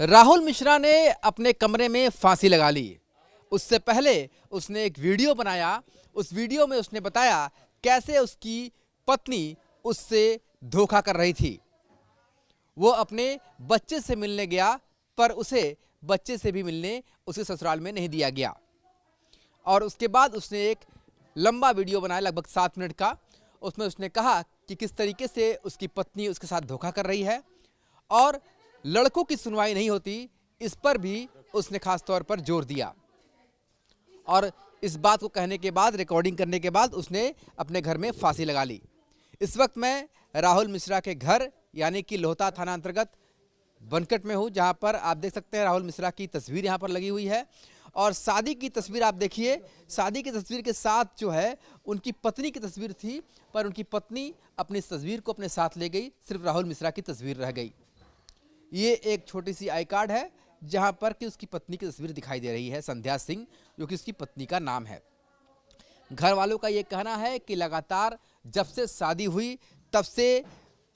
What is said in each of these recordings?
राहुल मिश्रा ने अपने कमरे में फांसी लगा ली। उससे पहले उसने एक वीडियो बनाया। उस वीडियो में उसने बताया कैसे उसकी पत्नी उससे धोखा कर रही थी। वो अपने बच्चे से मिलने गया, पर उसे बच्चे से भी मिलने उसे ससुराल में नहीं दिया गया। और उसके बाद उसने एक लंबा वीडियो बनाया, लगभग 7 मिनट का। उसमें उसने कहा कि किस तरीके से उसकी पत्नी उसके साथ धोखा कर रही है और लड़कों की सुनवाई नहीं होती, इस पर भी उसने खास तौर पर जोर दिया। और इस बात को कहने के बाद, रिकॉर्डिंग करने के बाद, उसने अपने घर में फांसी लगा ली। इस वक्त मैं राहुल मिश्रा के घर यानी कि लोहता थाना अंतर्गत बनकट में हूँ, जहाँ पर आप देख सकते हैं राहुल मिश्रा की तस्वीर यहाँ पर लगी हुई है। और शादी की तस्वीर आप देखिए, शादी की तस्वीर के साथ जो है उनकी पत्नी की तस्वीर थी, पर उनकी पत्नी अपनी इस तस्वीर को अपने साथ ले गई, सिर्फ राहुल मिश्रा की तस्वीर रह गई। ये एक छोटी सी आई कार्ड है जहां पर कि उसकी पत्नी की तस्वीर दिखाई दे रही है, संध्या सिंह, जो कि उसकी पत्नी का नाम है। घर वालों का ये कहना है कि लगातार जब से शादी हुई तब से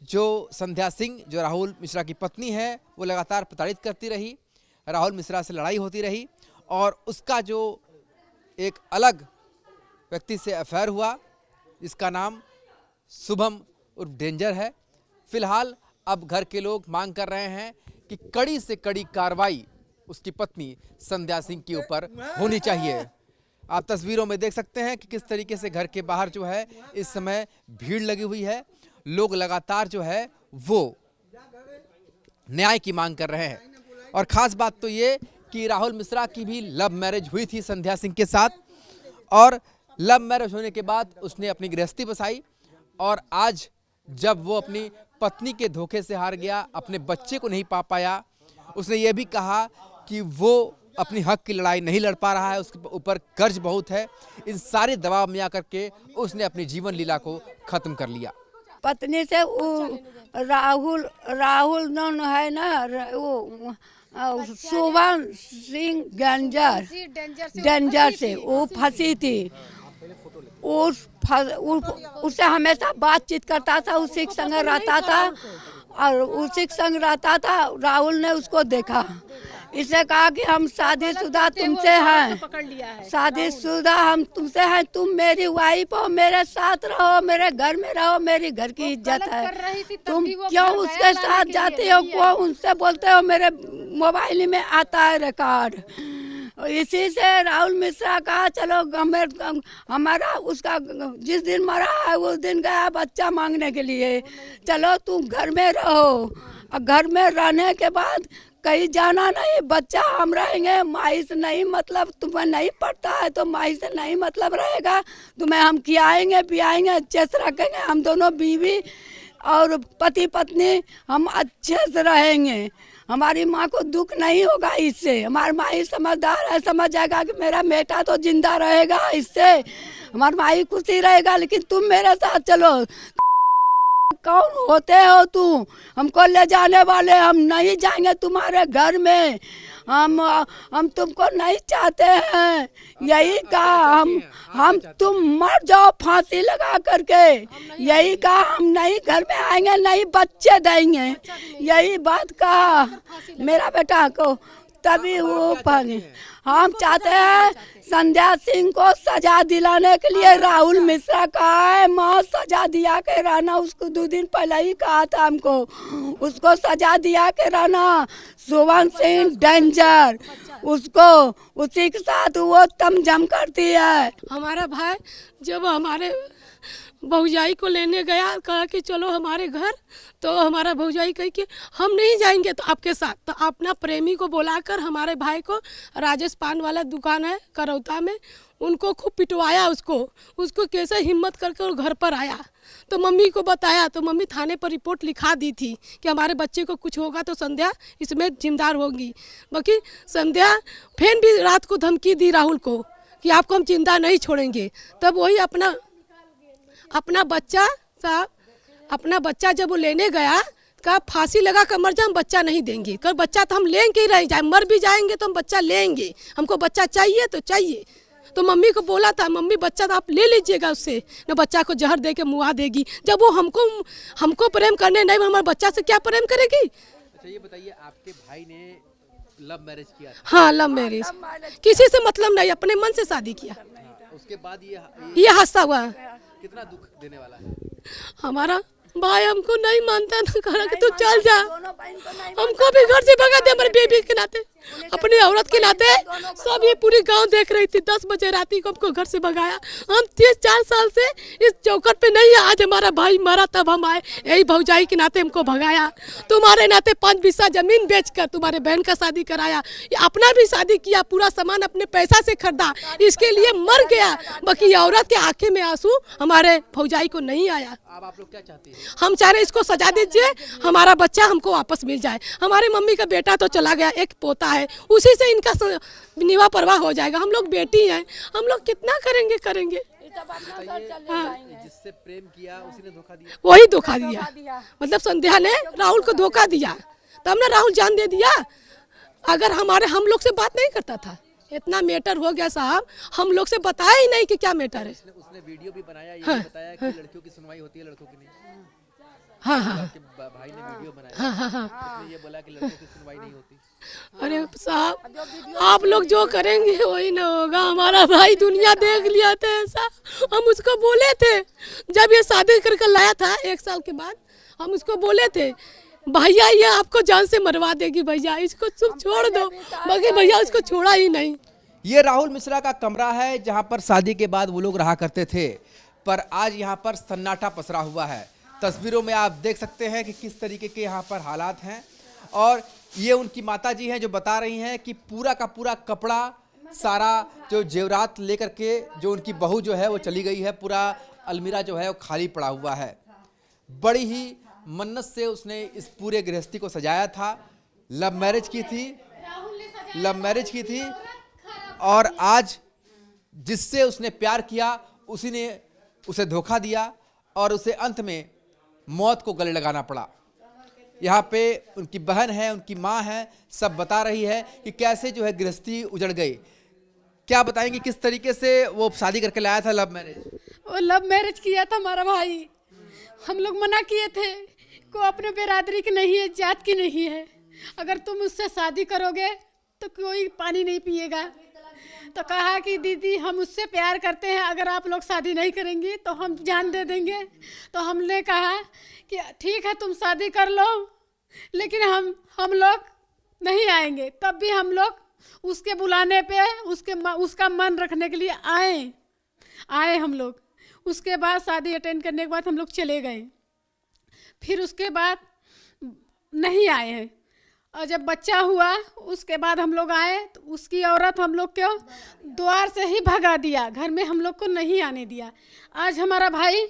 जो संध्या सिंह, जो राहुल मिश्रा की पत्नी है, वो लगातार प्रताड़ित करती रही, राहुल मिश्रा से लड़ाई होती रही और उसका जो एक अलग व्यक्ति से अफेयर हुआ, जिसका नाम शुभम उर्फ डेंजर है। फिलहाल अब घर के लोग मांग कर रहे हैं कि कड़ी से कड़ी कार्रवाई उसकी पत्नी संध्या सिंह के ऊपर होनी चाहिए। आप तस्वीरों में देख सकते हैं कि किस तरीके से घर के बाहर जो है इस समय भीड़ लगी हुई है। लोग लगातार जो है वो न्याय की मांग कर रहे हैं। और खास बात तो ये कि राहुल मिश्रा की भी लव मैरिज हुई थी संध्या सिंह के साथ, और लव मैरिज होने के बाद उसने अपनी गृहस्थी बसाई। और आज जब वो अपनी पत्नी के धोखे से हार गया, अपने बच्चे को नहीं पा पाया, उसने ये भी कहा कि वो अपनी हक की लड़ाई नहीं लड़ पा रहा है, उसके ऊपर कर्ज बहुत है। इन सारे दबाव में आकर के उसने अपनी जीवन लीला को खत्म कर लिया। पत्नी से वो राहुल नन है ना, वो शुभम सिंह डेंजर से वो फंसी थी। उससे हमेशा बातचीत करता था, उसी के संग रहता था और उसी के संग रहता था। राहुल ने उसको देखा, इसे कहा कि हम शादीशुदा तुमसे हैं, शादीशुदा हम तुमसे हैं, तुम मेरी वाइफ हो, मेरे साथ रहो, मेरे घर में रहो, मेरी घर की इज्जत है। तुम क्यों उसके साथ जाते हो, क्यों उनसे बोलते हो? मेरे मोबाइल में आता है रिकॉर्ड। इसी से राहुल मिश्रा कहा चलो हमारा उसका जिस दिन मरा है उस दिन गया बच्चा मांगने के लिए, चलो तुम घर में रहो। और घर में रहने के बाद कहीं जाना नहीं, बच्चा हम रहेंगे, माई से नहीं मतलब, तुम्हें नहीं पड़ता है तो माई से नहीं मतलब रहेगा, तुम्हें हम खिलाएंगे पियाएंगे, अच्छे से रखेंगे, हम दोनों बीवी और पति पत्नी हम अच्छे से रहेंगे, हमारी माँ को दुख नहीं होगा इससे। हमारी माँ समझदार है, समझ जाएगा कि मेरा बेटा तो जिंदा रहेगा, इससे हमारी माँ खुशी रहेगा। लेकिन तुम मेरे साथ चलो, कौन होते हो तुम? हमको ले जाने वाले, हम नहीं जाएंगे तुम्हारे घर में, हम तुमको नहीं चाहते हैं। यही कहा हम तुम मर जाओ फांसी लगा करके, यही कहा, हम नहीं घर में आएंगे, नहीं बच्चे देंगे, यही बात कहा मेरा बेटा को। तभी वो पानी हम चाहते हैं संध्या सिंह को सजा दिलाने के लिए। राहुल मिश्रा कहा है माँ सजा दिया के रहना, उसको 2 दिन पहले ही कहा था हमको, उसको सजा दिया के रहना। शुभम सिंह डेंजर, उसको उसी के साथ वो तमझम करती है। हमारा भाई जब हमारे भौजाई को लेने गया, कहा कि चलो हमारे घर, तो हमारा भौजाई कही कि हम नहीं जाएंगे तो आपके साथ। तो अपना प्रेमी को बुलाकर हमारे भाई को, राजेश पान वाला दुकान है करौता में, उनको खूब पिटवाया। उसको कैसे हिम्मत करके और घर पर आया, तो मम्मी को बताया, तो मम्मी थाने पर रिपोर्ट लिखा दी थी कि हमारे बच्चे को कुछ होगा तो संध्या इसमें जिम्मेदार होगी। बाकी संध्या फिर भी रात को धमकी दी राहुल को कि आपको हम जिंदा नहीं छोड़ेंगे। तब वही अपना बच्चा जब वो लेने गया, का फांसी लगा कर मर जाए, हम बच्चा नहीं देंगे। कर बच्चा तो हम लेंगे ही, रह जाए मर भी जाएंगे तो हम बच्चा लेंगे, हमको बच्चा चाहिए तो चाहिए। तो मम्मी को बोला था, मम्मी बच्चा तो आप ले लीजिएगा उससे, न बच्चा को जहर दे के मुआ देगी। जब वो हमको प्रेम करने नहीं, हमारे बच्चा से क्या प्रेम करेगी? अच्छा ये बताइए, आपके भाई ने लव मैरिज किया था? हाँ, लव मैरिज, किसी से मतलब नहीं, अपने मन से शादी किया। उसके बाद ये हादसा हुआ। कितना दुख देने वाला है? हमारा भाई हमको नहीं मानता था, कहा कि तू चल जा, हमको भी घर से भगा दे, हमारे बेबी के नाते, अपनी औरत के नाते। सब ये पूरी गांव देख रही थी, 10 बजे राती को हमको घर से भगाया। हम 3-4 साल से इस चौकट पे नहीं है, आज हमारा भाई मरा तब हम आए, यही भौजाई के नाते हमको भगाया। तुम्हारे नाते 5 बीसा जमीन बेचकर तुम्हारे बहन का शादी कराया, अपना भी शादी किया, पूरा सामान अपने पैसा से खरीदा, इसके लिए मर गया। बाकी औरत के आंखें में आंसू हमारे भौजाई को नहीं आया। अब आप लोग क्या चाहते हैं? हम चाह रहे इसको सजा दीजिए, हमारा बच्चा हमको वापस मिल जाए। हमारी मम्मी का बेटा तो चला गया, एक पोता है, उसी से इनका निवा परवाह हो जाएगा। हम लोग बेटी हैं, हम लोग कितना करेंगे। जिससे प्रेम किया उसी ने धोखा दिया? वही धोखा दिया, मतलब संध्या ने राहुल को धोखा दिया, तब ना राहुल जान दे दिया। अगर हम लोग से बात नहीं करता था, इतना मैटर हो गया साहब, हम लोग से बताया ही नहीं कि क्या मैटर है। उसने वीडियो भी बनाया, ये भी बताया कि लड़कियों की सुनवाई होती है, लड़कों की नहीं। हाँ, भाई ने वीडियो बनाया, उसने ये बोला कि लड़कों की सुनवाई नहीं होती। अरे साहब, आप लोग जो करेंगे वही ना होगा। हमारा भाई दुनिया देख लिया था ऐसा, हम उसको बोले थे जब ये शादी करके लाया था 1 साल के बाद, हम उसको बोले थे भैया ये आपको जान से मरवा देगी, भैया इसको चुप छोड़ दो, बाकी भैया उसको छोड़ा ही नहीं। ये राहुल मिश्रा का कमरा है जहां पर शादी के बाद वो लोग रहा करते थे, पर आज यहां पर सन्नाटा पसरा हुआ है। तस्वीरों में आप देख सकते हैं कि किस तरीके के यहाँ पर हालात हैं। और ये उनकी माताजी हैं जो बता रही हैं कि पूरा का पूरा कपड़ा, सारा जो जेवरात लेकर के जो उनकी बहू जो है वो चली गई है, पूरा अलमीरा जो है वो खाली पड़ा हुआ है। बड़ी ही मन्नत से उसने इस पूरे गृहस्थी को सजाया था। लव मैरिज की थी और आज जिससे उसने प्यार किया उसी ने उसे धोखा दिया और उसे अंत में मौत को गले लगाना पड़ा। यहाँ पे उनकी बहन है, उनकी माँ है, सब बता रही है कि कैसे जो है गृहस्थी उजड़ गई। क्या बताएंगे किस तरीके से वो शादी करके लाया था लव मैरिज? वो लव मैरिज किया था हमारा भाई, हम लोग मना किए थे को अपने बिरादरी की नहीं है, जात की नहीं है, अगर तुम उससे शादी करोगे तो कोई पानी नहीं पिएगा। तो कहा कि दीदी हम उससे प्यार करते हैं, अगर आप लोग शादी नहीं करेंगी तो हम जान दे देंगे। तो हमने कहा कि ठीक है तुम शादी कर लो, लेकिन हम लोग नहीं आएंगे। तब भी हम लोग उसके बुलाने पे उसका मन रखने के लिए आए हम लोग। उसके बाद शादी अटेंड करने के बाद हम लोग चले गए, फिर उसके बाद नहीं आए हैं। और जब बच्चा हुआ उसके बाद हम लोग आए तो उसकी औरत हम लोग को द्वार से ही भगा दिया, घर में हम लोग को नहीं आने दिया। आज हमारा भाई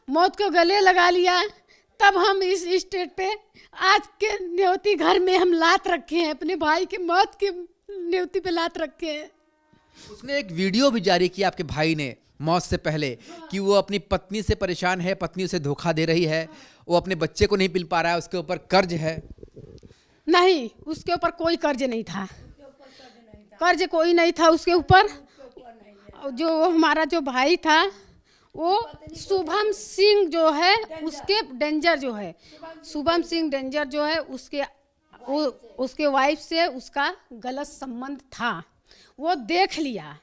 मौत को गले लगा लिया, तब हम इस स्टेट पे आज के न्योती घर में हम लात रखे हैं, अपने भाई की मौत के न्योती पे लात रखे हैं। उसने एक वीडियो भी जारी किया आपके भाई ने मौत से पहले कि वो अपनी पत्नी से परेशान है, पत्नी उसे धोखा दे रही है, वो अपने बच्चे को नहीं पिल पा रहा है, उसके ऊपर कर्ज है। नहीं, उसके ऊपर कोई कर्ज नहीं था, कर्ज कोई नहीं था उसके ऊपर। जो हमारा जो भाई था वो शुभम सिंह जो है, उसके डेंजर जो है, शुभम सिंह डेंजर जो है, उसके वाइफ से उसका गलत संबंध था। वो देख लिया,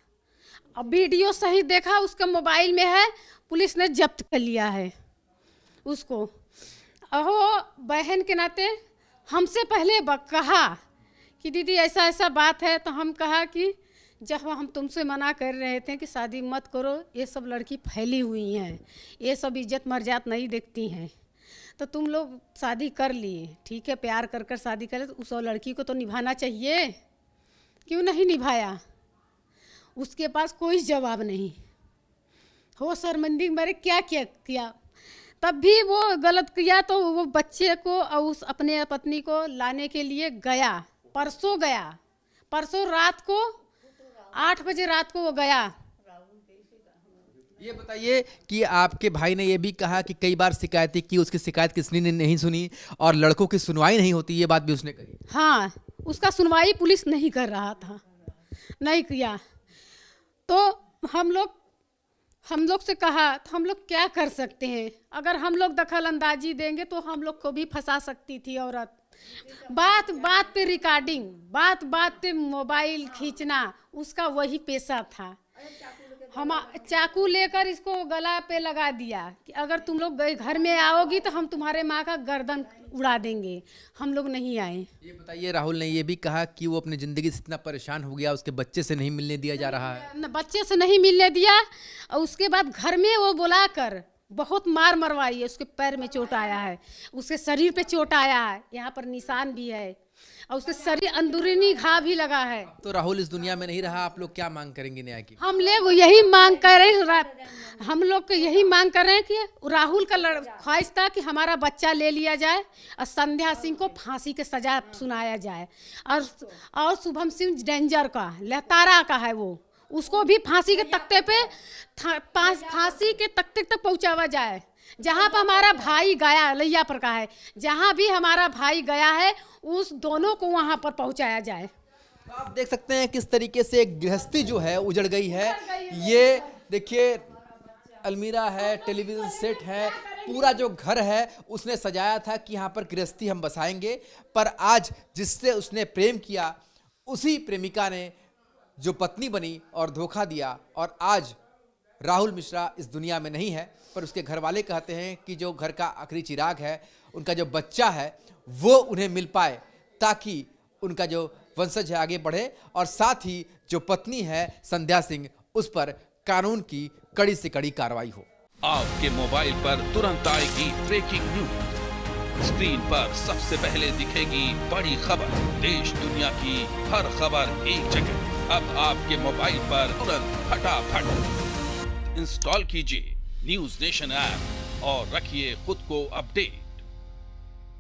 अब वीडियो सही देखा, उसके मोबाइल में है, पुलिस ने जब्त कर लिया है उसको। और बहन के नाते हमसे पहले कहा कि दीदी ऐसा ऐसा बात है, तो हम कहा कि जब हम तुमसे मना कर रहे थे कि शादी मत करो, ये सब लड़की फैली हुई हैं, ये सब इज्जत मर्यादा नहीं देखती हैं, तो तुम लोग शादी कर लिए, ठीक है, प्यार कर कर शादी करे, तो उस लड़की को तो निभाना चाहिए, क्यों नहीं निभाया? उसके पास कोई जवाब नहीं। हो शर्मिंदगी मेरे क्या किया, तब भी वो गलत किया। तो वो बच्चे को और उस अपने पत्नी को लाने के लिए गया, परसों रात को 8 बजे रात को वो गया। ये बताइए कि आपके भाई ने ये भी कहा कि कई बार शिकायतें की, उसकी शिकायत किसी ने नहीं सुनी और लड़कों की सुनवाई नहीं होती, ये बात भी उसने कही। हाँ, उसका सुनवाई पुलिस नहीं कर रहा था, नहीं किया। तो हम लोग से कहा, तो हम लोग क्या कर सकते हैं? अगर हम लोग दखल अंदाजी देंगे तो हम लोग को भी फंसा सकती थी औरत, बात बात पे रिकॉर्डिंग, बात बात पे मोबाइल खींचना, उसका वही पेशा था। हम चाकू लेकर इसको गला पे लगा दिया कि अगर तुम लोग घर में आओगी तो हम तुम्हारे माँ का गर्दन उड़ा देंगे। हम लोग नहीं आए। ये बताइए, राहुल ने ये भी कहा कि वो अपनी ज़िंदगी से इतना परेशान हो गया, उसके बच्चे से नहीं मिलने दिया जा रहा है। बच्चे से नहीं मिलने दिया, और उसके बाद घर में वो बुलाकर बहुत मार मरवाई है। उसके पैर में चोट आया है, उसके शरीर पे चोट आया है, यहाँ पर निशान भी है, और उसके शरीर अंदरूनी घाव भी लगा है। तो राहुल इस दुनिया में नहीं रहा, आप लोग क्या मांग करेंगे न्याय की? हम लोग यही मांग कर रहे हैं, हम लोग यही मांग कर रहे हैं कि राहुल का ख्वाहिश था कि हमारा बच्चा ले लिया जाए और संध्या सिंह को फांसी की सजा सुनाया जाए, और शुभम सिंह डेंजर का लहतारा का है, वो उसको भी फांसी के तख्ते पे फांसी के तख्ते तक पहुंचावा जाए। जहाँ पर हमारा भाई गया, लैया पर का है, जहाँ भी हमारा भाई गया है उस दोनों को वहाँ पर पहुँचाया जाए। आप देख सकते हैं किस तरीके से एक गृहस्थी जो है उजड़ गई है। ये देखिए अलमीरा है, टेलीविजन सेट है, पूरा जो घर है उसने सजाया था कि यहाँ पर गृहस्थी हम बसाएंगे, पर आज जिससे उसने प्रेम किया उसी प्रेमिका ने जो पत्नी बनी और धोखा दिया, और आज राहुल मिश्रा इस दुनिया में नहीं है। पर उसके घर वाले कहते हैं कि जो घर का आखिरी चिराग है, उनका जो बच्चा है वो उन्हें मिल पाए, ताकि उनका जो वंशज है आगे बढ़े, और साथ ही जो पत्नी है संध्या सिंह, उस पर कानून की कड़ी से कड़ी कार्रवाई हो। आपके मोबाइल पर तुरंत आएगी ब्रेकिंग न्यूज, स्क्रीन पर सबसे पहले दिखेगी बड़ी खबर, देश दुनिया की हर खबर एक जगह। अब आपके मोबाइल पर तुरंत फटाफट इंस्टॉल कीजिए न्यूज़ नेशन ऐप और रखिए खुद को अपडेट।